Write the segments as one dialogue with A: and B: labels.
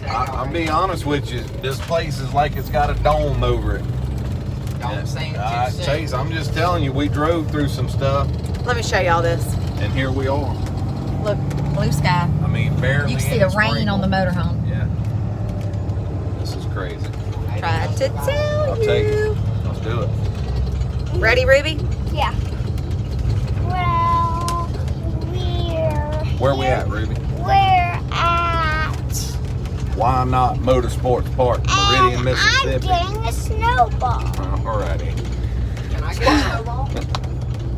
A: I'll be honest with you. This place is like it's got a dome over it.
B: Don't say it too soon.
A: Chase, I'm just telling you, we drove through some stuff.
C: Let me show y'all this.
A: And here we are.
C: Look, blue sky.
A: I mean, barely.
C: You can see the rain on the motorhome.
A: Yeah. This is crazy.
C: Tried to tell
A: I'll take it. Let's do it.
C: Ready, Ruby?
D: Yeah. Well,
A: Where we at, Ruby?
D: We're at
A: Whynot Motorsports Park, Meridian, Mississippi.
D: I'm getting a snowball.
A: Alrighty.
B: Can I get a snowball?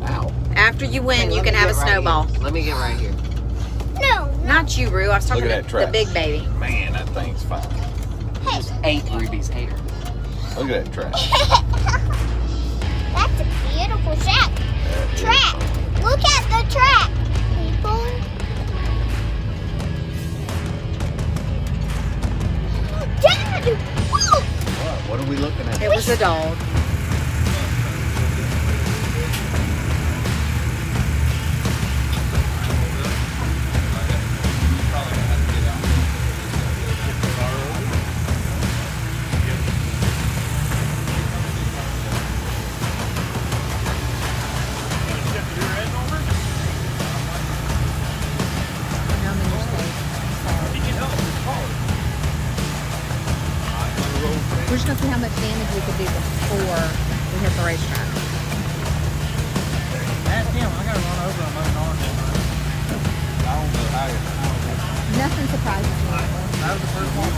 B: Ow.
C: After you win,
B: Hey,
C: you can have a snowball.
B: Let me get right here.
D: No,
C: Not you, Rue. I was talking
A: Look
C: to
A: at that track.
C: the big baby.
A: Man, that thing's fine.
B: Just ate Ruby's hair.
A: Look at that track.
D: That's a beautiful track. Look at the track, people. Dad! Whoa!
A: What are we looking at?
C: It was a dog. We're just gonna see how much damage we could do before we hit the racetrack.
E: Ask him. I gotta run over him.
A: I don't know how
C: Nothing surprises me anymore.
E: That was the first one.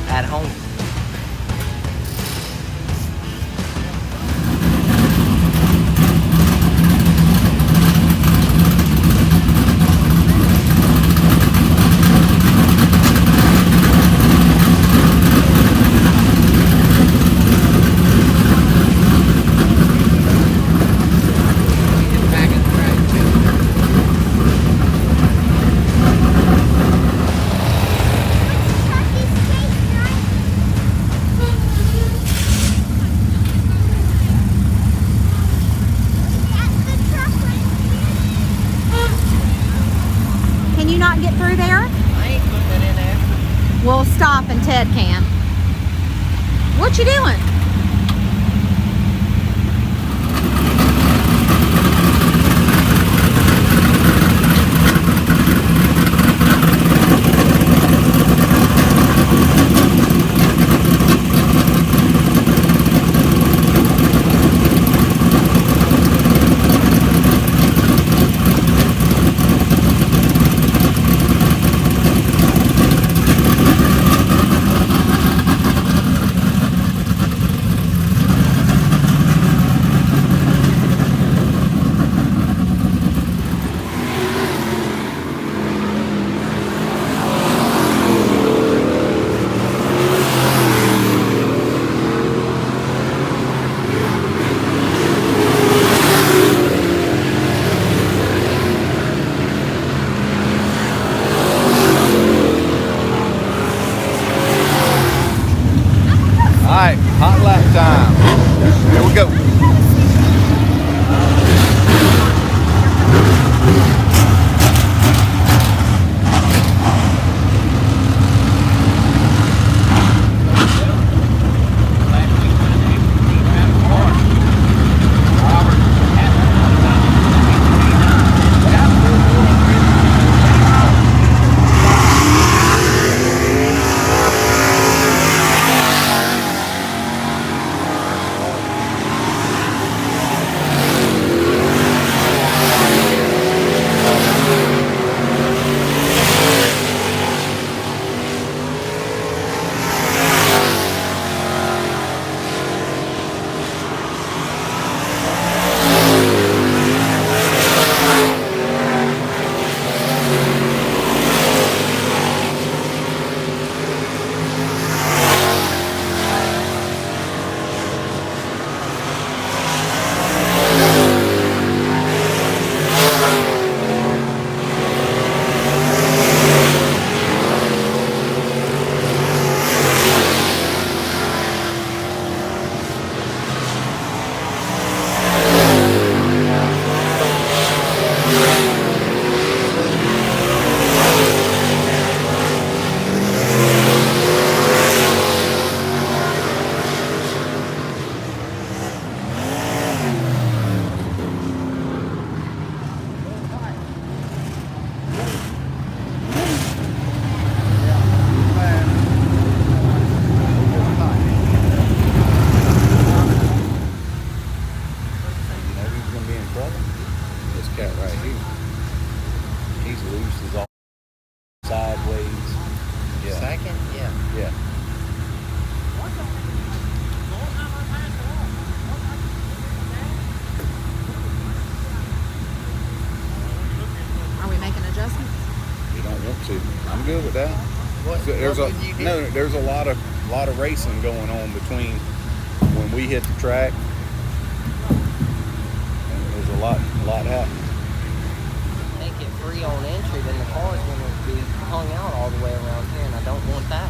B: At home.
C: Can you not get through there?
B: I ain't putting it in there.
C: We'll stop and Ted can. What you doing?
A: Alright, hot lap time. Here we go.
B: that? There's a lot of racing going on between when we hit the track. And there's a lot happening.
F: Make it free on entry, then the cars going to be hung out all the way around here, and I don't want that.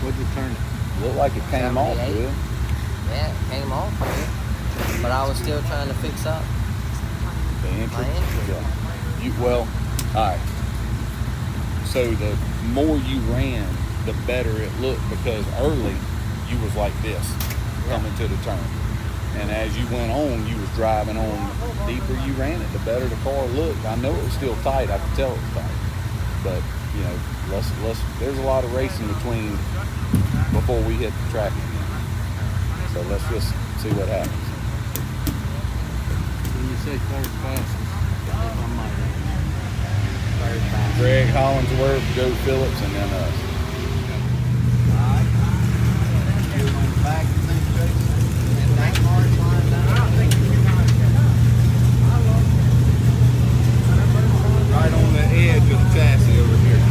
B: What'd you turn it? Looked like it came off,
F: 78.
B: dude.
F: Yeah, it came off here, but I was still trying to fix up
B: The entry?
F: my entry.
B: Yeah. All right. So the more you ran, the better it looked, because early you was like this, coming to the turn. And as you went on, you was driving on, the deeper you ran it, the better the car looked. I know it was still tight, I could tell it was tight. But, you know, there's a lot of racing before we hit the track again. So let's just see what happens.
E: When you say third fastest,
B: Greg Hollingsworth, Joe Phillips, and then us. Right on the edge of the chassis over here.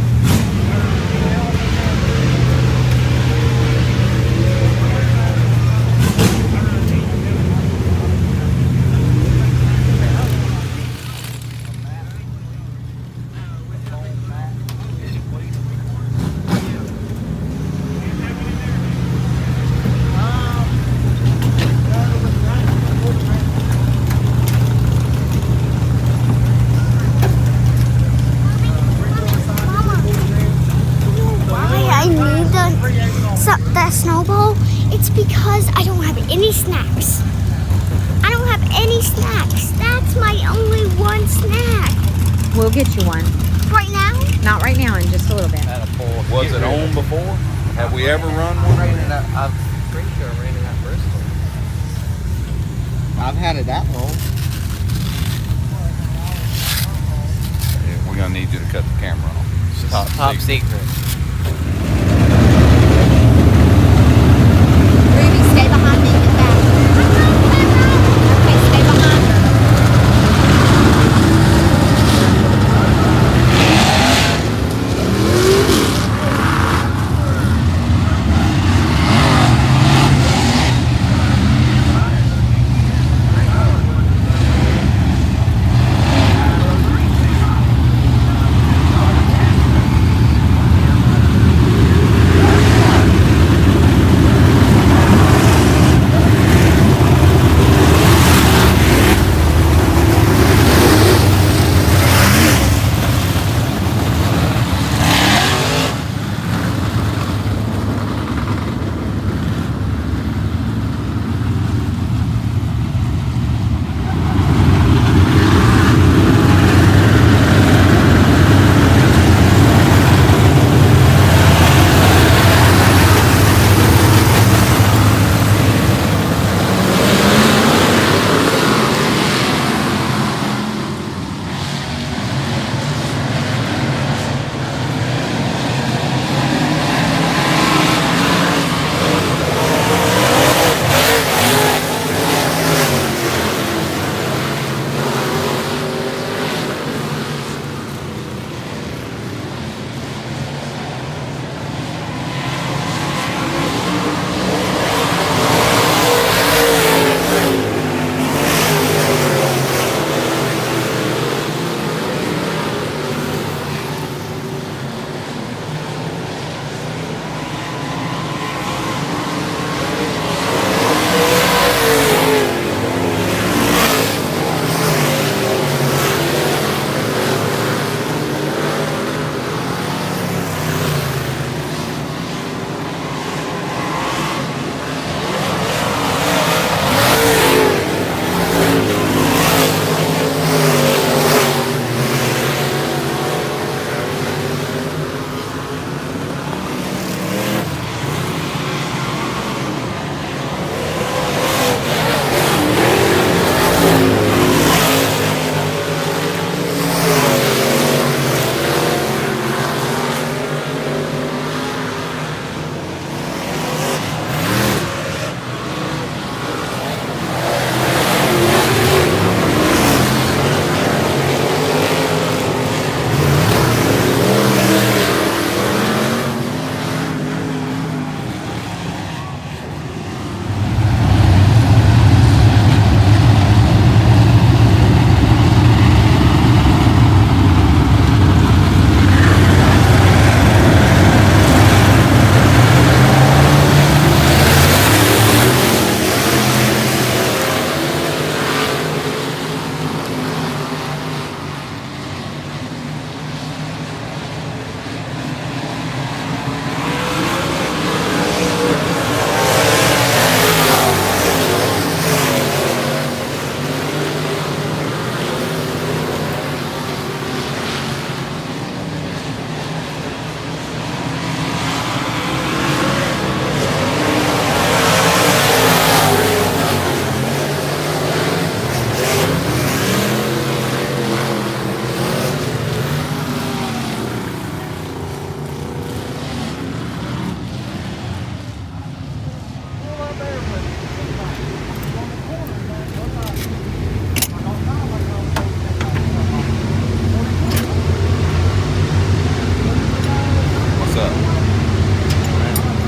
D: that snowball, it's because I don't have any snacks. I don't have any snacks. That's my only one snack.
C: We'll get you one.
D: Right now?
C: Not right now, in just a little bit.
A: Was it on before? Have we ever run one?
F: I'm pretty sure I ran it at Bristol. I've had it that long.
A: Yeah, we're gonna need you to cut the camera off. It's
F: Top secret.
C: Ruby, stay behind me and get back. Okay, stay behind her.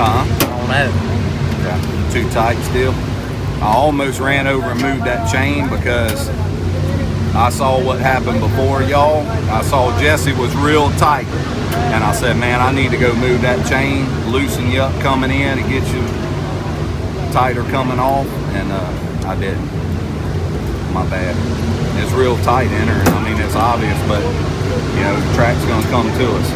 B: Uh-huh.
F: I don't know.
B: Okay. Too tight still. I almost ran over and moved that chain because I saw what happened before y'all. I saw Jesse was real tight. And I said, man, I need to go move that chain, loosen you up coming in and get you tighter coming off. And I didn't. My bad. It's real tight in her. I mean, it's obvious, but, you know, the track's going to come to us.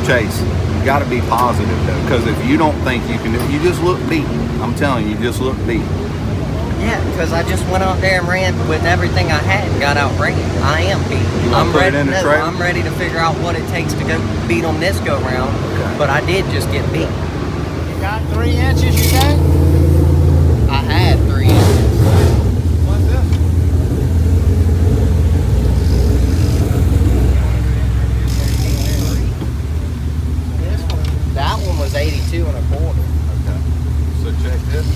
B: Chase, you got to be positive, though, because if you don't think you can do it, you just look beat. I'm telling you, you just look beat.
F: Yeah, because I just went out there and ran with everything I had and got out ran. I am beat. I'm ready. I'm ready to figure out what it takes to go beat them this go round. Okay. But I did just get beat.
E: You got 3 inches, you say?
F: I had 3 inches.
E: What's this?
F: This one, that one was 82 and a quarter.
B: Okay. So check this.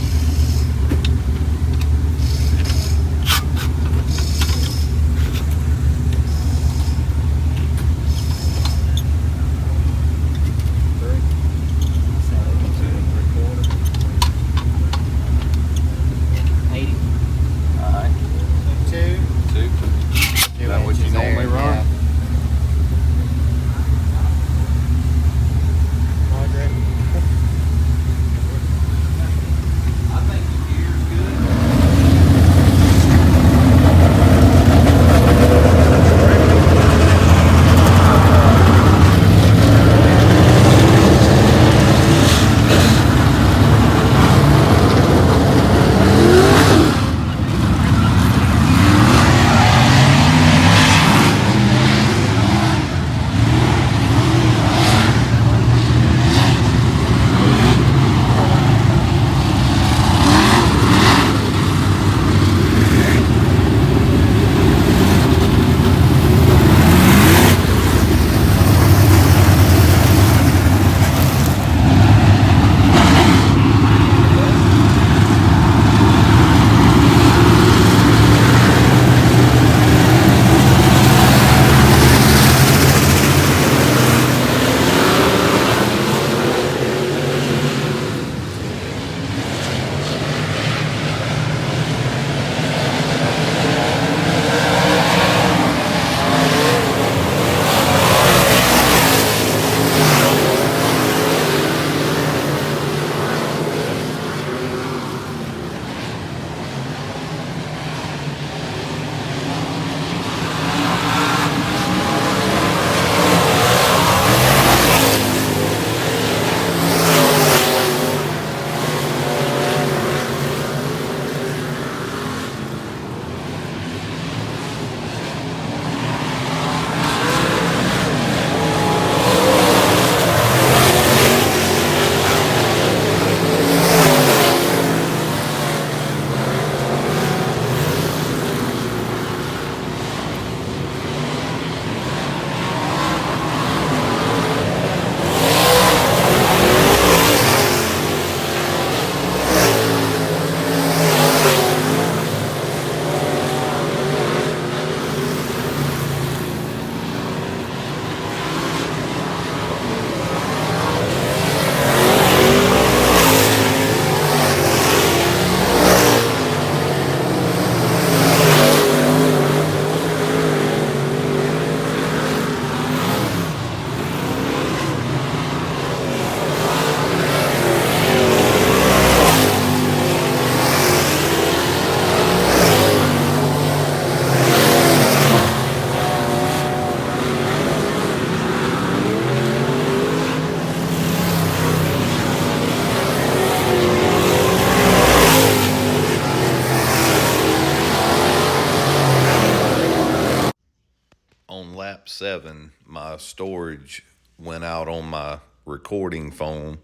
B: lap 7, my storage went out on my recording phone,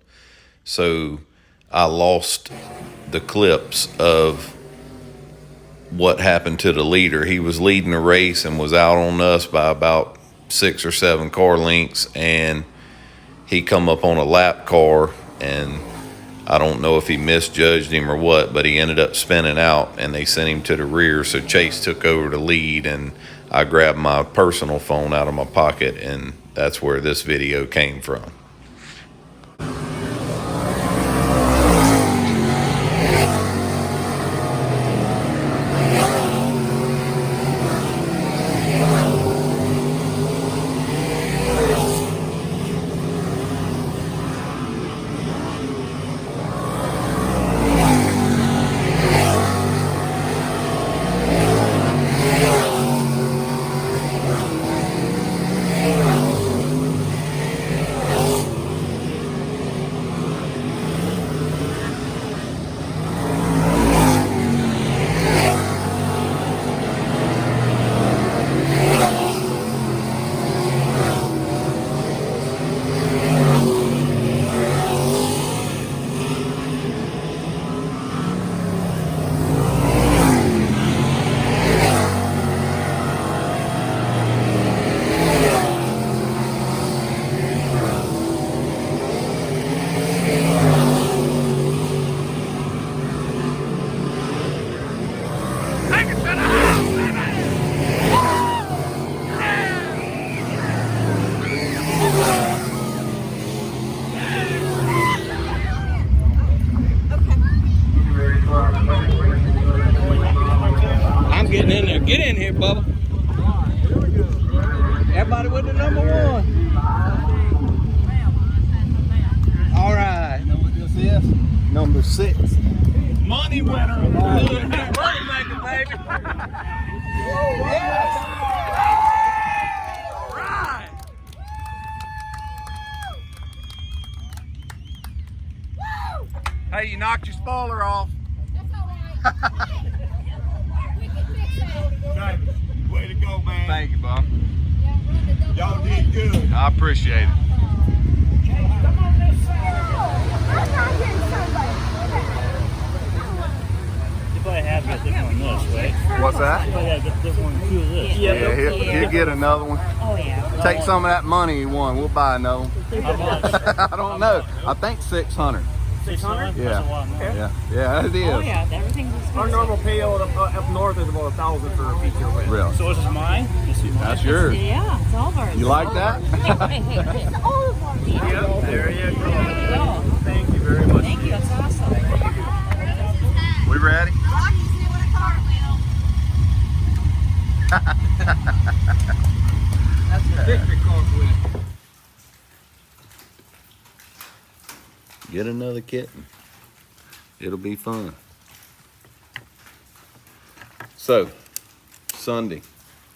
B: so I lost the clips of what happened to the leader. He was leading the race and was out on us by about 6 or 7 car lengths, and he come up on a lap car, and I don't know if he misjudged him or what, but he ended up spinning out and they sent him to the rear. So Chase took over the lead, and I grabbed my personal phone out of my pocket, and that's where this video came from. in here, Bubba. Everybody with the number 1. All right.
A: You know what this is? Number 6.
B: Money winner. Money maker, baby. Yes. All right. Hey, you knocked your spoiler off.
A: Way to go, man.
B: Thank you, Bob.
A: Y'all did good.
B: I appreciate it.
E: You probably have got this one this, right?
B: What's that?
E: You probably have got this one too this.
B: Yeah, he'll get another one.
C: Oh, yeah.
B: Take some of that money he won. We'll buy another one.
E: How much?
B: I don't know. I think 600.
E: 600?
B: Yeah.
E: That's a lot more.
B: Yeah, it is.
C: Oh, yeah. Everything's expensive.
G: Our normal payout up north is about 1,000 for a feature win.
B: Real.
E: So this is mine? This is mine.
B: That's yours.
C: Yeah, it's all of ours.
B: You like that?
C: It's all of ours.
G: Yeah, there you go.
C: There you go.
G: Thank you very much.
C: Thank you. That's awesome.
B: We ready?
G: That's the victory course win.
B: Get another kitten. It'll be fun. So, Sunday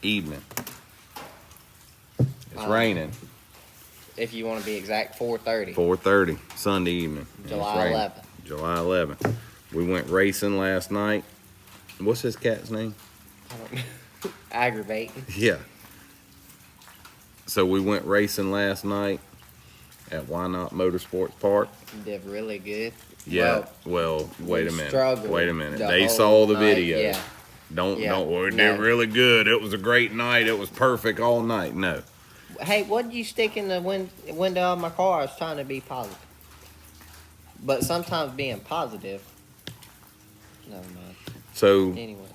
B: evening. It's raining.
F: If you want to be exact, 4:30.
B: 4:30 Sunday evening. And it's
F: July
B: raining.
F: 11th.
B: July 11th. We went racing last night. What's this cat's name?
F: I don't know. Aggravating.
B: Yeah. So we went racing last night at Whynot Motorsports Park.
F: Did really good.
B: Yeah. Well, wait
F: we
B: a minute.
F: struggled
B: Wait a minute.
F: the
B: They
F: whole
B: saw the
F: night,
B: video.
F: yeah.
B: Don't.
F: Yeah,
B: We
F: no.
B: did really good. It was a great night. It was perfect all night. No.
F: Hey, what did you stick in the window of my car? I was trying to be positive. But sometimes being positive. Never mind.
B: So
F: Anyways.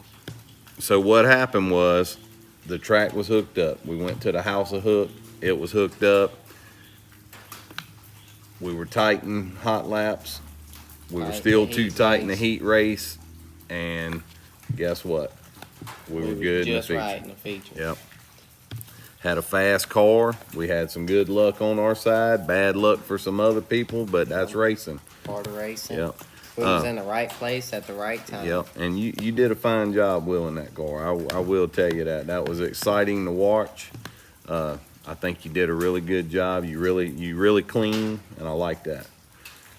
B: So what happened was the track was hooked up. We went to the house of hook. It was hooked up. We were tight in hot laps. We were
F: Tight
B: still
F: in the
B: too
F: heat
B: tight in the
F: race.
B: heat race. And guess what? We were good in the
F: just
B: feature.
F: right in the feature.
B: Yep. Had a fast car. We had some good luck on our side. Bad luck for some other people, but that's racing.
F: Part of racing.
B: Yep.
F: We was in the right place at the right time.
B: Yep, and you did a fine job wheeling that car. I will tell you that. That was exciting to watch. I think you did a really good job. You really clean, and I like that.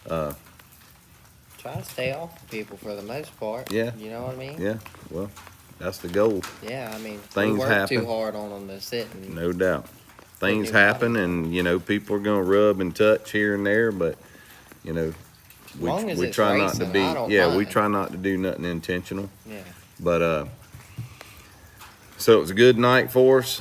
F: Try to stay off of people for the most part.
B: Yeah.
F: You know what I mean?
B: Yeah, well, that's the goal.
F: Yeah, I mean,
B: Things
F: we work
B: happen.
F: too hard on them to sit and
B: No doubt. Things
F: Thinking about
B: happen, and people are gonna rub and touch here and there, but
F: long as
B: we
F: it's
B: try not to
F: racing,
B: be.
F: I don't
B: Yeah, we
F: mind.
B: try not to do nothing intentional.
F: yeah.
B: But so it was a good night for us.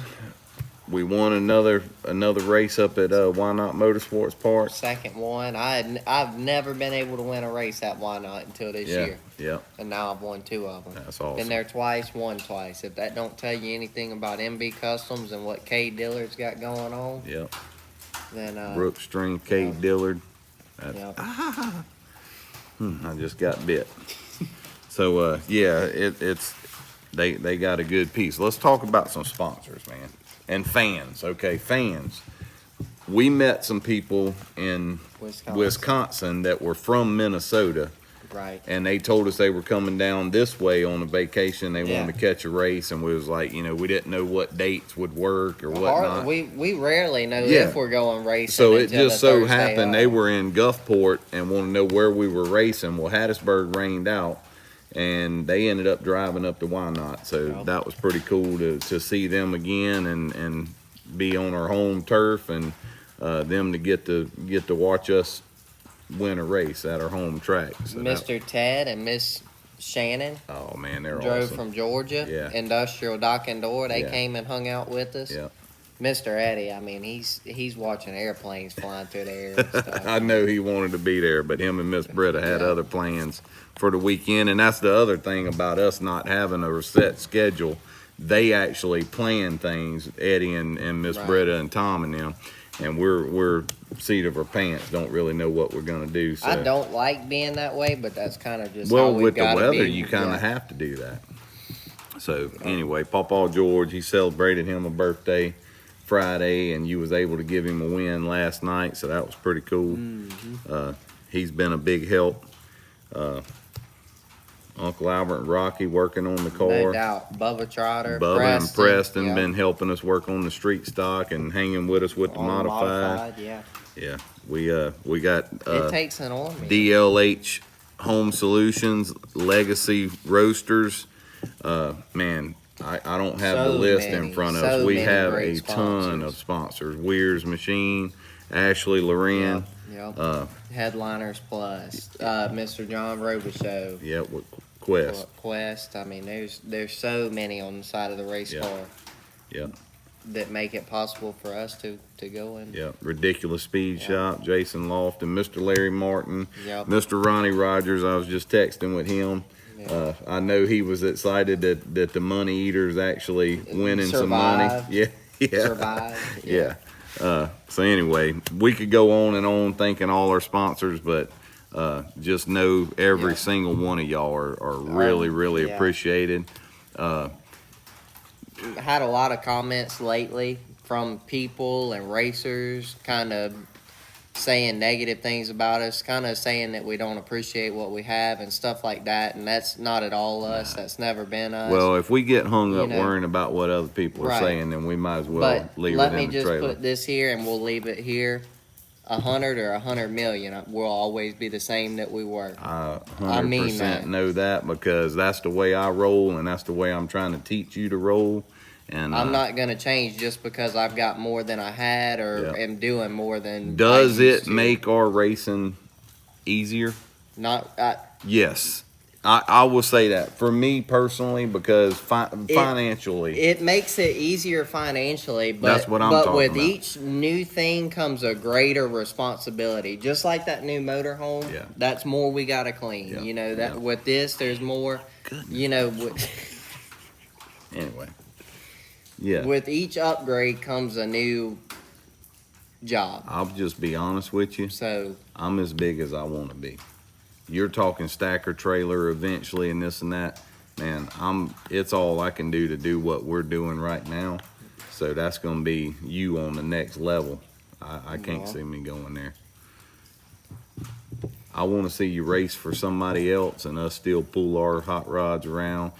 B: We won another race up at Whynot Motorsports Park.
F: Second one. I've never been able to win a race at Whynot until this year,
B: Yeah,
F: and now I've won 2 of them.
B: that's awesome.
F: Been there twice, won twice. If that don't tell you anything about MB Customs and what K Dillard's got going on,
B: Yeah,
F: then
B: Brooke String, Kate Dillard.
F: yeah.
B: I just got bit. So it's they got a good piece. Let's talk about some sponsors, man, and fans. Okay, fans. We met some people in Wisconsin that were from Minnesota.
F: Right.
B: And they told us they were coming down this way on a vacation. They wanted to catch a race, and we was like, we didn't know what dates would work or whatnot.
F: We rarely know
B: Yeah.
F: if we're going racing.
B: So it
F: until
B: just
F: the
B: so
F: Thursday
B: happened
F: off.
B: they were in Gulfport and wanted to know where we were racing. Well, Hattiesburg rained out, and they ended up driving up to Whynot. So that was pretty cool to see them again and be on our home turf, and them to get to watch us win a race at our home track. So
F: Mr. Ted and Miss Shannon
B: oh man, they're
F: drove
B: awesome.
F: from Georgia.
B: Yeah.
F: Industrial Dock and Door. They
B: Yeah.
F: came and hung out with us.
B: Yeah.
F: Mr. Eddie, I mean, he's watching airplanes flying through the air and stuff.
B: I know he wanted to be there, but him and Miss Britta had other plans for the weekend, and that's the other thing about us not having a set schedule. They actually plan things, Eddie and Miss Britta and Tom and them, and we're seat of our pants, don't really know what we're gonna do. So
F: I don't like being that way, but that's kind of just
B: well,
F: how we
B: with the
F: gotta
B: weather,
F: be.
B: you kind of have to do that.
A: So anyway, Pawpaw George, he celebrated him a birthday Friday, and you was able to give him a win last night, so that was pretty cool. He's been a big help. Uncle Albert and Rocky working on the car.
F: No doubt. Bubba Trotter,
A: Bubba and Preston
F: yeah.
A: been helping us work on the street stock and hanging with us with the
F: On
A: modified.
F: yeah.
A: Yeah, we got
F: It takes an army.
A: DLH Home Solutions Legacy Roasters. Man, I don't have the
F: So
A: list
F: many,
A: in front of
F: so
A: us. We
F: many
A: have
F: great
A: a ton
F: sponsors.
A: of sponsors. Weir's Machine, Ashley Loren.
F: Yep. Headliners Plus, Mr. John Robichaux,
A: Yeah, with Quest.
F: Quest. I mean, there's so many on the side of the race
A: Yeah.
F: car
A: Yeah,
F: that make it possible for us to go in.
A: yeah. Ridiculous Speed Shop, Jason Lofton, Mr. Larry Martin,
F: Yep.
A: Mr. Ronnie Rogers. I was just texting with him.
F: Yeah.
A: I know he was excited that the Money Eaters actually winning some money.
F: Survived.
A: Yeah, yeah.
F: Survive.
A: Yeah. So anyway, we could go on and on thanking all our sponsors, but just know every
F: Yeah.
A: single one of y'all are really, really
F: yeah.
A: appreciated.
F: Had a lot of comments lately from people and racers kind of saying negative things about us, kind of saying that we don't appreciate what we have and stuff like that, and that's not at all us. That's never been us.
A: Well, if we get hung up
F: You know.
A: worrying about what other people are
F: Right.
A: saying, then we might as well
F: but
A: leave
F: let
A: it
F: me
A: in the
F: just
A: trailer.
F: put this here, and we'll leave it here. 100 or 100 million will always be the same that we were.
A: I
F: I mean
A: 100%
F: that.
A: know that, because that's the way I roll, and that's the way I'm trying to teach you to roll. And
F: I'm not going to change just because I've got more than I had or
A: Yeah.
F: am doing more than
A: Does
F: I used
A: it
F: to.
A: make our racing easier?
F: Not
A: Yes. I will say that for me personally, because financially,
F: it makes it easier financially, but
A: That's what I'm
F: but
A: talking
F: with
A: about.
F: each new thing comes a greater responsibility. Just like that new motorhome,
A: Yeah.
F: that's more we got to clean.
A: Yeah.
F: You know that
A: Yeah.
F: with this, there's more.
A: Goodness.
F: You know,
A: anyway. Yeah.
F: with each upgrade comes a new job.
A: I'll just be honest with you.
F: So
A: I'm as big as I want to be. You're talking stacker trailer eventually and this and that. Man, it's all I can do to do what we're doing right now. So that's going to be you on the next level. I can't see me going there. I want to see you race for somebody else and us still pull our hot rods around.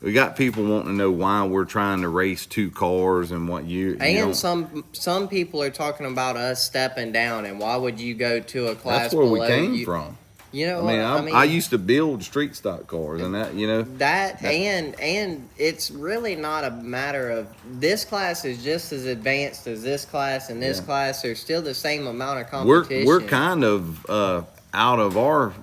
A: We got people wanting to know why we're trying to race two cars and what you
F: and
A: don't-
F: some people are talking about us stepping down, and why would you go to a class
A: that's where we
F: below
A: came
F: you?
A: from.
F: You know,
A: I mean, I used to build street stock cars, and that,
F: that and it's really not a matter of this class is just as advanced as this class, and this
A: Yeah.
F: class there's still the same amount of
A: we're
F: competition.
A: kind of out of our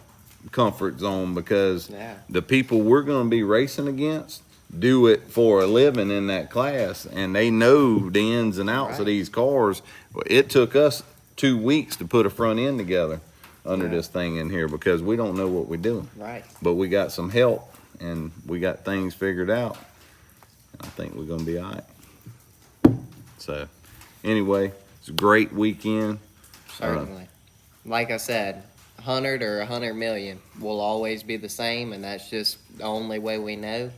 A: comfort zone, because
F: Yeah.
A: the people we're going to be racing against do it for a living in that class, and they know the ins and outs of
F: Right.
A: these cars. It took us 2 weeks to put a front end together under
F: Yeah.
A: this thing in here, because we don't know what we're doing.
F: right.
A: But we got some help, and we got things figured out. I think we're going to be all right. So, anyway, it's a great weekend.
F: Certainly. Like I said, 100 or 100 million will always be the same, and that's just the only way we know.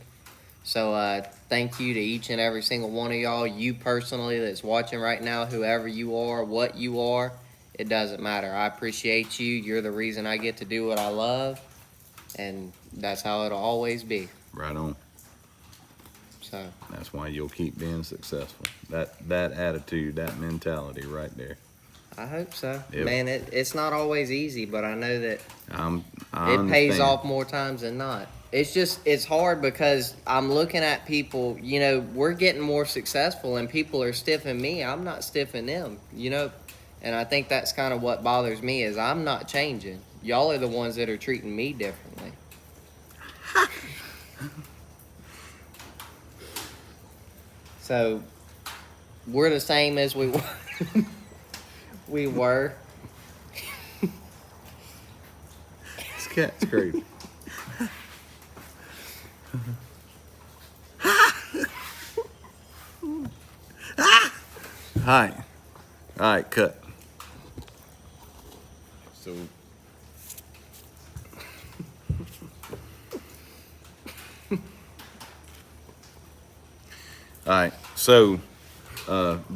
F: So thank you to each and every single one of y'all, you personally that's watching right now, whoever you are, what you are, it doesn't matter. I appreciate you. You're the reason I get to do what I love, and that's how it'll always be.
A: Right on.
F: So
A: That's why you'll keep being successful. That attitude, that mentality right there.
F: I hope so.
A: Yep.
F: Man, it's not always easy, but I know that
A: I
F: it pays
A: understand.
F: off more times than not. It's hard because I'm looking at people, we're getting more successful and people are stiffing me. I'm not stiffing them, and I think that's kind of what bothers me is I'm not changing. Y'all are the ones that are treating me differently. So we're the same as we were. We were.
A: This cat's crazy. All right, cut. So All right, so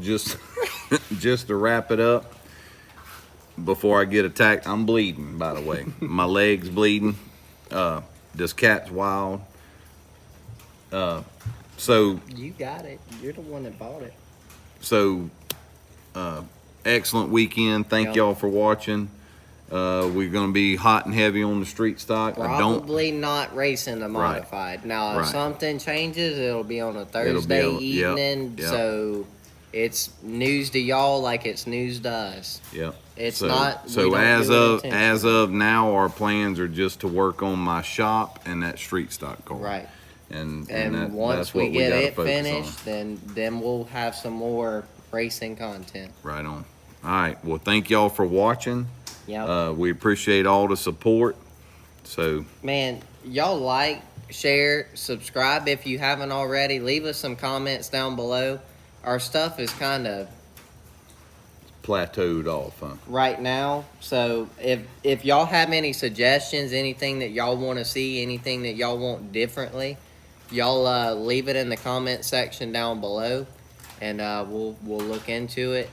A: just just to wrap it up, before I get attacked, I'm bleeding. By the way, my leg's bleeding. This cat's wild. So
F: You got it. You're the one that bought it.
A: so excellent weekend. Thank
F: Yep.
A: y'all for watching. We're gonna be hot and heavy on the street stock.
F: Probably not racing the modified. Now, if
A: Right.
F: something changes, it'll be on a
A: It'll be
F: Thursday
A: on- yep,
F: evening.
A: yep.
F: So it's news to y'all like it's news to us.
A: Yep.
F: It's
A: So-
F: not. we
A: So
F: don't
A: as
F: do it
A: of
F: intentionally.
A: now, our plans are just to work on my shop and that street stock car.
F: Right.
A: And
F: And once
A: that's
F: we
A: what
F: get
A: gotta
F: it
A: focus
F: finished, then we'll have some more racing content.
A: on. Right on. All right. Well, thank y'all for watching.
F: Yep.
A: We appreciate all the support. So
F: Man, y'all like, share, subscribe if you haven't already. Leave us some comments down below. Our stuff is kind of
A: plateaued off, huh?
F: right now. So if y'all have any suggestions, anything that y'all want to see, anything that y'all want differently, y'all leave it in the comment section down below, and we'll look into it.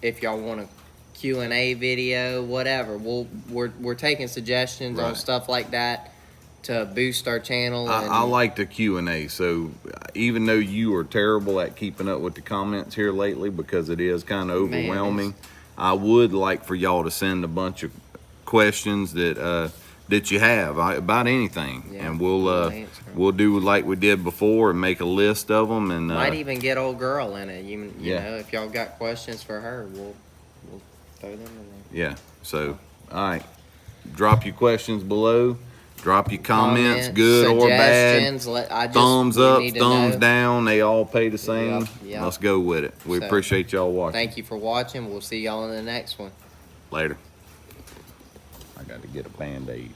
F: If y'all want a Q&A video, whatever, we're taking suggestions on
A: Right.
F: stuff like that to boost our channel. And
A: I like the Q&A. So even though you are terrible at keeping up with the comments here lately, because it is kind of
F: Man,
A: overwhelming, I would like for y'all to send a bunch of questions that you have about anything,
F: Yeah,
A: and
F: we'll
A: we'll
F: answer 'em.
A: we'll do like we did before and make a list of them. And
F: might even get old girl in it. You
A: Yeah.
F: know, if y'all got questions for her, we'll throw them in there.
A: yeah. So all right, drop your questions below. Drop your comments, good or bad.
F: suggestions,
A: Thumbs
F: we
A: up,
F: need to
A: thumbs
F: know.
A: down. They all pay the same.
F: Yep, yep.
A: Let's go with it. We
F: So,
A: appreciate y'all watching.
F: Thank you for watching. We'll see y'all in the next one.
A: Later. I got to get a Band-Aid.